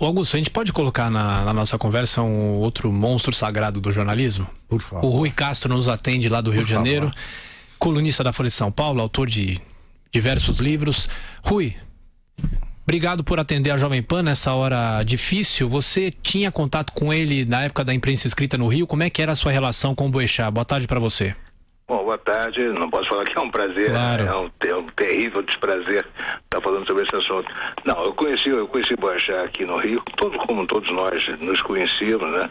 O Augusto, a gente pode colocar na nossa conversa um outro monstro sagrado do jornalismo? Por favor. O Rui Castro nos atende lá do Rio de Janeiro, colunista da Folha de São Paulo, autor de diversos livros. Rui, obrigado por atender a Jovem Pan nessa hora difícil. Você tinha contato com ele na época da imprensa escrita no Rio? Como é que era a sua relação com o Boechat? Boa tarde para você. Bom, boa tarde. Não posso falar que é um prazer, claro. É um terrível desprazer estar falando sobre esse assunto. Não, eu conheci o Boechat aqui no Rio, como todos nós nos conhecíamos, né?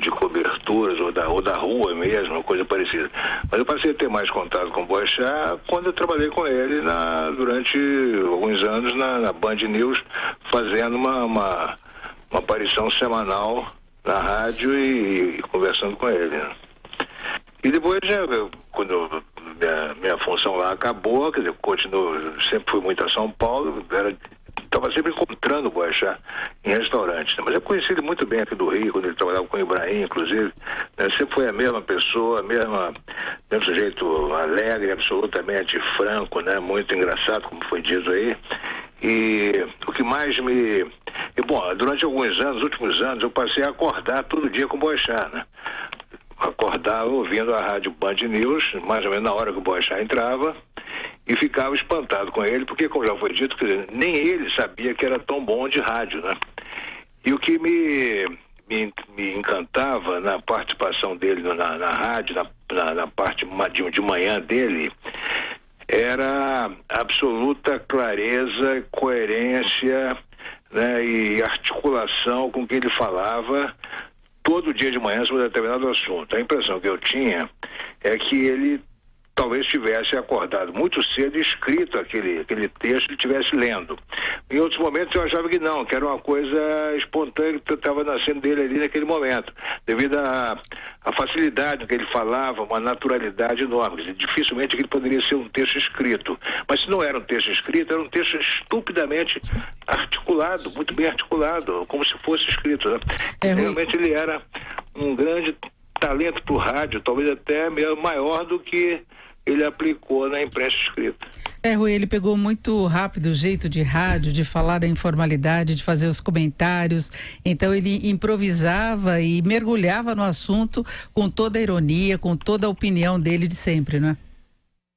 De coberturas ou da rua mesmo, coisa parecida. Mas eu passei a ter mais contato com o Boechat quando eu trabalhei com ele durante alguns anos na Band News, fazendo uma aparição semanal na rádio e conversando com ele, né? E depois, quando minha função lá acabou, quer dizer, sempre fui muito a São Paulo, estava sempre encontrando o Boechat em restaurantes, né? Mas eu conheci ele muito bem aqui do Rio, quando ele trabalhava com o Ibrahim, inclusive, né? Sempre foi a mesma pessoa, mesmo sujeito alegre, absolutamente franco, né? Muito engraçado, como foi dito aí. E o que mais bom, durante alguns anos, últimos anos, eu passei a acordar todo dia com o Boechat, né? Acordava ouvindo a rádio Band News, mais ou menos na hora que o Boechat entrava, e ficava espantado com ele, porque, como já foi dito, nem ele sabia que era tão bom de rádio, né? E o que me encantava na participação dele na rádio, na parte de manhã dele, era a absoluta clareza, coerência, né, e articulação com que ele falava todo dia de manhã sobre determinado assunto. A impressão que eu tinha é que ele talvez tivesse acordado muito cedo e escrito aquele texto e estivesse lendo. Em outros momentos eu achava que não, que era uma coisa espontânea que estava nascendo dele ali naquele momento, devido à facilidade que ele falava, uma naturalidade enorme. Dificilmente ele poderia ser um texto escrito. Mas se não era um texto escrito, era um texto estupidamente articulado, muito bem articulado, como se fosse escrito, né? Realmente ele era um grande talento para o rádio, talvez até mesmo maior do que ele aplicou na imprensa escrita. Rui, ele pegou muito rápido o jeito de rádio, de falar da informalidade, de fazer os comentários. Então ele improvisava e mergulhava no assunto com toda a ironia, com toda a opinião dele de sempre, não é?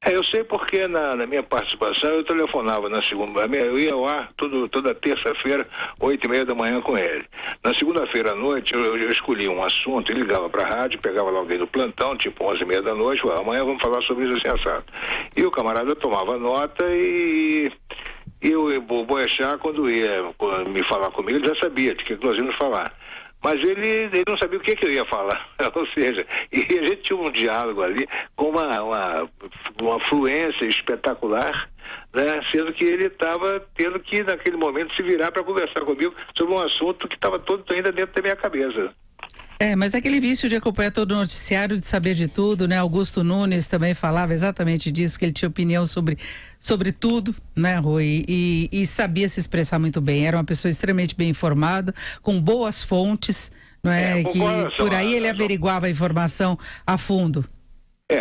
Eu sei porque na minha participação eu telefonava na segunda, eu ia lá toda terça-feira, 8h30 da manhã com ele. Na segunda-feira à noite eu escolhi um assunto e ligava para a rádio, pegava lá alguém do plantão, tipo 11h30 da noite, falava, amanhã vamos falar sobre isso assim, assado. E o camarada tomava nota e o Boechat, quando ia me falar comigo, ele já sabia de que nós íamos falar. Mas ele não sabia o que eu ia falar, ou seja, e a gente tinha um diálogo ali com uma fluência espetacular, né? Sendo que ele estava tendo que, naquele momento, se virar para conversar comigo sobre um assunto que estava todo ainda dentro da minha cabeça. Mas aquele vício de acompanhar todo o noticiário, de saber de tudo, né? Augusto Nunes também falava exatamente disso, que ele tinha opinião sobre tudo, né, Rui? E sabia se expressar muito bem. Era uma pessoa extremamente bem informada, com boas fontes, não é? Que por aí ele averiguava a informação a fundo.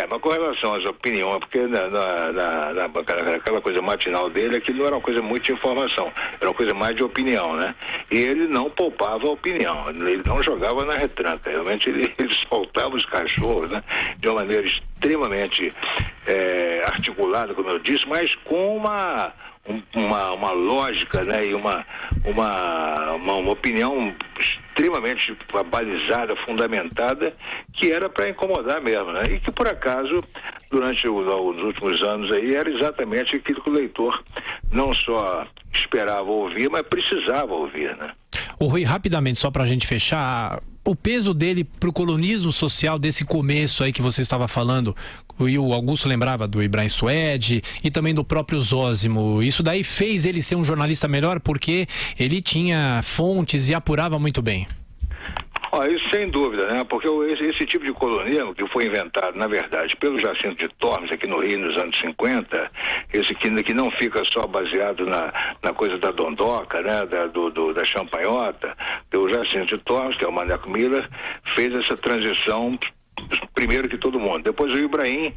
Mas com relação às opiniões, porque aquela coisa matinal dele, aquilo não era uma coisa muito de informação, era uma coisa mais de opinião, né? E ele não poupava a opinião, ele não jogava na retranca, realmente ele soltava os cachorros, né? De uma maneira extremamente articulada, como eu disse, mas com uma lógica, né? E uma opinião extremamente balizada, fundamentada, que era para incomodar mesmo, né? E que, por acaso, durante os últimos anos aí, era exatamente aquilo que o leitor não só esperava ouvir, mas precisava ouvir, né? O Rui, rapidamente, só para a gente fechar, o peso dele pro colunismo social desse começo aí que você estava falando, e o Augusto lembrava do Ibrahim Suede e também do próprio Zósimo, isso daí fez ele ser um jornalista melhor porque ele tinha fontes e apurava muito bem. Isso sem dúvida, né? Porque esse tipo de colunismo que foi inventado, na verdade, pelo Jacinto de Tormes aqui no Rio nos anos 50, esse que não fica só baseado na coisa da dondoca, né? Da champanhota, o Jacinto de Tormes, que é o Maneco Miller, fez essa transição primeiro que todo mundo. Depois o Ibrahim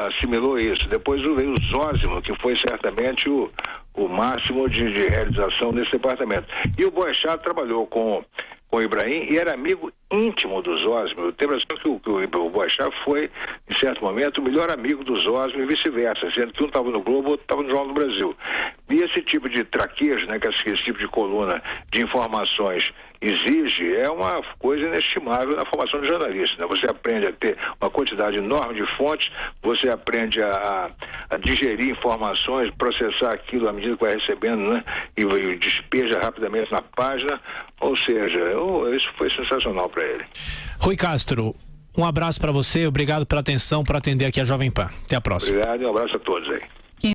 assimilou isso. Depois veio o Zósimo, que foi certamente o o máximo de realização nesse departamento. E o Boechat trabalhou com o Ibrahim e era amigo íntimo do Zósimo. Eu tenho a impressão que o Boechat foi, em certo momento, o melhor amigo do Zósimo e vice-versa, sendo que um estava no Globo, outro estava no Jornal do Brasil. E esse tipo de traquejo, né, que esse tipo de coluna de informações exige, é uma coisa inestimável na formação de jornalista, né? Você aprende a ter uma quantidade enorme de fontes, você aprende a digerir informações, processar aquilo à medida que vai recebendo, né? E despeja rapidamente na página, ou seja, isso foi sensacional para ele. Rui Castro, um abraço para você, obrigado pela atenção, por atender aqui a Jovem Pan. Até a próxima. Obrigado e um abraço a todos aí.